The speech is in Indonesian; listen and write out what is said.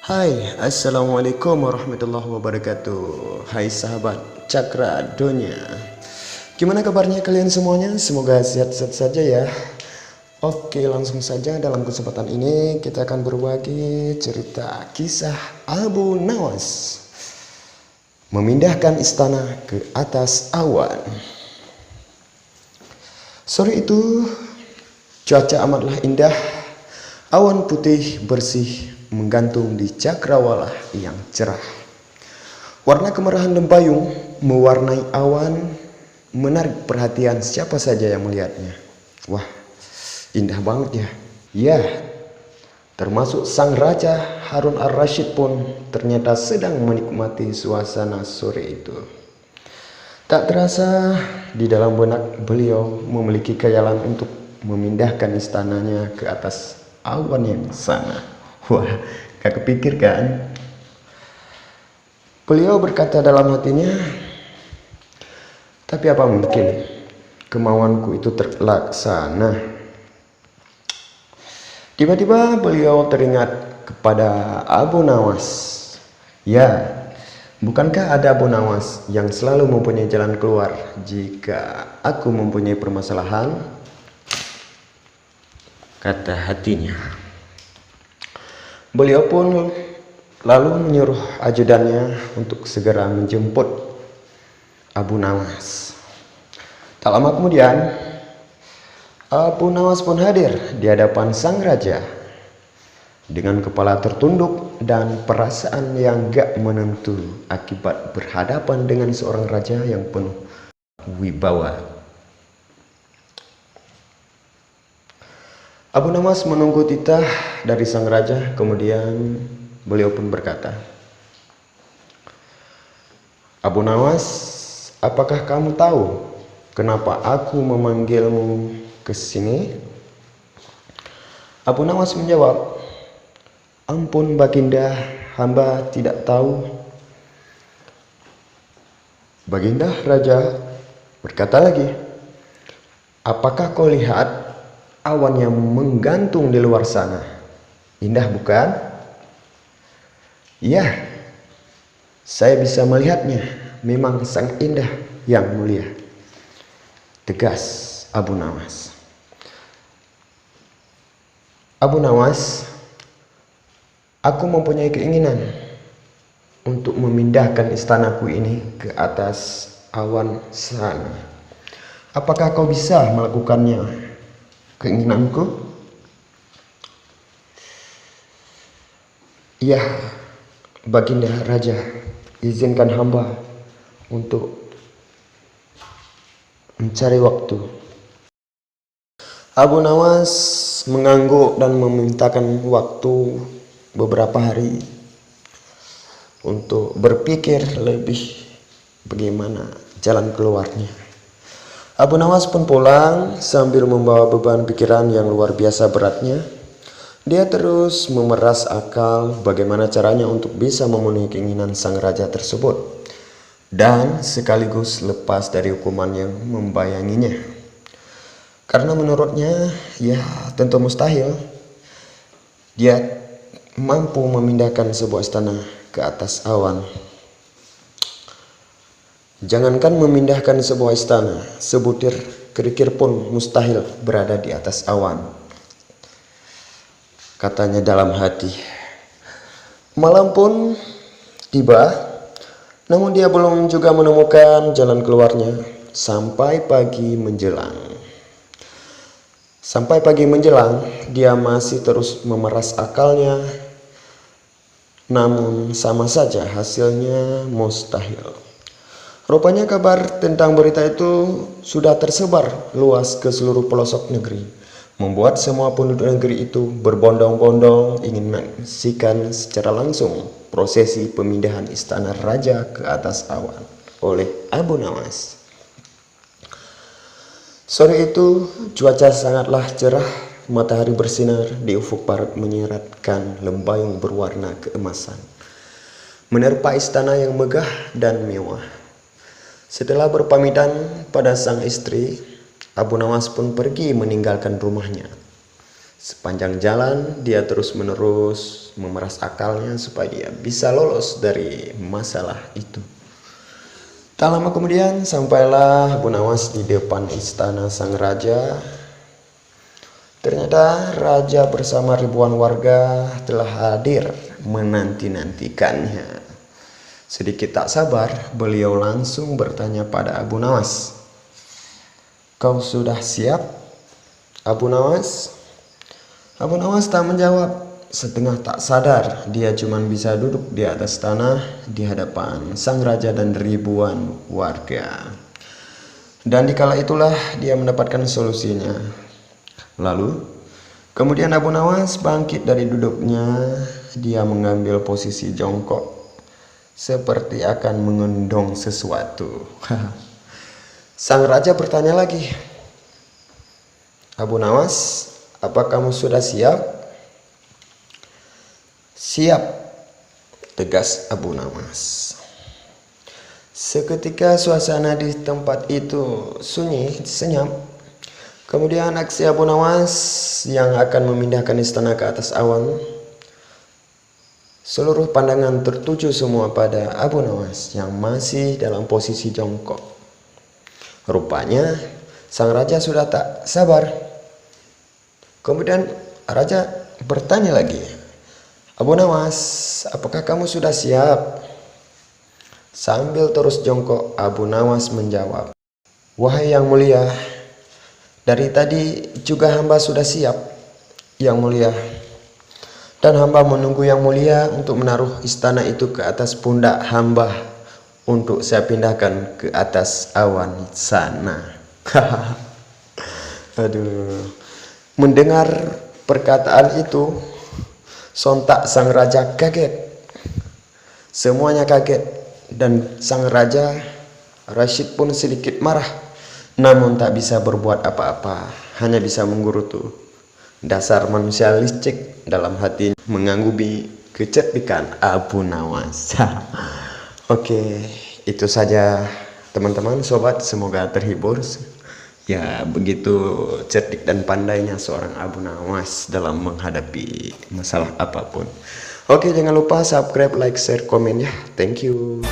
Hai, Assalamualaikum warahmatullahi wabarakatuh. Hai sahabat Cakra Dunia. Gimana kabarnya kalian semuanya? Semoga sehat-sehat saja ya. Oke, langsung saja dalam kesempatan ini kita akan berbagi cerita kisah Abu Nawas memindahkan istana ke atas awan. Sore itu cuaca amatlah indah. Awan putih bersih menggantung di cakrawala yang cerah. Warna kemerahan lempayung mewarnai awan, menarik perhatian siapa saja yang melihatnya. Wah, indah banget ya. Ya, termasuk sang raja Harun Ar-Rasyid pun ternyata sedang menikmati suasana sore itu. Tak terasa di dalam benak beliau memiliki khayalan untuk memindahkan istananya ke atas awan yang sana. Wah, gak kepikir kan? Beliau berkata dalam hatinya, tapi apa mungkin kemauanku itu terlaksana? Tiba-tiba beliau teringat kepada Abu Nawas. Ya, bukankah ada Abu Nawas yang selalu mempunyai jalan keluar jika aku mempunyai permasalahan? Kata hatinya. Beliau pun lalu menyuruh ajudannya untuk segera menjemput Abu Nawas. Tak lama kemudian, Abu Nawas pun hadir di hadapan sang raja dengan kepala tertunduk dan perasaan yang gak menentu akibat berhadapan dengan seorang raja yang penuh wibawa. Abu Nawas menunggu titah dari sang raja, kemudian beliau pun berkata, Abu Nawas, apakah kamu tahu kenapa aku memanggilmu ke sini? Abu Nawas menjawab, ampun Baginda, hamba tidak tahu. Baginda raja berkata lagi, apakah kau lihat awan yang menggantung di luar sana? Indah bukan? Ya, saya bisa melihatnya. Memang sangat indah yang mulia, tegas Abu Nawas. Abu Nawas, aku mempunyai keinginan untuk memindahkan istanaku ini ke atas awan sana. Apakah kau bisa melakukannya? Keinginanku? Ya, Baginda Raja, izinkan hamba untuk mencari waktu. Abu Nawas mengangguk dan memintakan waktu beberapa hari untuk berpikir lebih bagaimana jalan keluarnya. Abu Nawas pun pulang sambil membawa beban pikiran yang luar biasa beratnya. Dia terus memeras akal bagaimana caranya untuk bisa memenuhi keinginan sang raja tersebut dan sekaligus lepas dari hukuman yang membayanginya. Karena menurutnya ya tentu mustahil dia mampu memindahkan sebuah istana ke atas awan. Jangankan memindahkan sebuah istana, sebutir kerikil pun mustahil berada di atas awan. Katanya dalam hati. Malam pun tiba, namun dia belum juga menemukan jalan keluarnya sampai pagi menjelang. Sampai pagi menjelang, dia masih terus memeras akalnya, namun sama saja hasilnya mustahil. Rupanya kabar tentang berita itu sudah tersebar luas ke seluruh pelosok negeri, membuat semua penduduk negeri itu berbondong-bondong ingin menyaksikan secara langsung prosesi pemindahan istana raja ke atas awan oleh Abu Nawas. Sore itu cuaca sangatlah cerah, matahari bersinar di ufuk barat menyiratkan lembayung berwarna keemasan, menerpa istana yang megah dan mewah. Setelah berpamitan pada sang istri, Abu Nawas pun pergi meninggalkan rumahnya. Sepanjang jalan dia terus-menerus memeras akalnya supaya dia bisa lolos dari masalah itu. Tak lama kemudian sampailah Abu Nawas di depan istana sang raja. Ternyata raja bersama ribuan warga telah hadir menanti-nantikannya. Sedikit tak sabar, beliau langsung bertanya pada Abu Nawas, "Kau sudah siap, Abu Nawas?" Abu Nawas tak menjawab. Setengah tak sadar, dia cuma bisa duduk di atas tanah di hadapan sang raja dan ribuan warga. Dan dikala itulah dia mendapatkan solusinya. Lalu, kemudian Abu Nawas bangkit dari duduknya. Dia mengambil posisi jongkok, seperti akan mengendong sesuatu. Sang raja bertanya lagi, "Abu Nawas, apa kamu sudah siap?" "Siap," tegas Abu Nawas. Seketika suasana di tempat itu sunyi, senyap. Kemudian aksi Abu Nawas yang akan memindahkan istana ke atas awan. Seluruh pandangan tertuju semua pada Abu Nawas yang masih dalam posisi jongkok. Rupanya sang raja sudah tak sabar. Kemudian raja bertanya lagi, "Abu Nawas, apakah kamu sudah siap?" Sambil terus jongkok, Abu Nawas menjawab, "Wahai yang mulia, dari tadi juga hamba sudah siap, yang mulia. Dan hamba menunggu yang mulia untuk menaruh istana itu ke atas pundak hamba untuk saya pindahkan ke atas awan sana." Aduh. Mendengar perkataan itu, sontak sang raja kaget. Semuanya kaget dan sang raja Rashid pun sedikit marah. Namun tak bisa berbuat apa-apa, hanya bisa menggerutu. Dasar manusia licik, dalam hati mengagumi kecerdikan Abu Nawas. Oke, itu saja teman-teman, sobat, semoga terhibur. Ya, begitu cerdik dan pandainya seorang Abu Nawas dalam menghadapi masalah apapun. Oke, jangan lupa subscribe, like, share, komen ya. Thank you.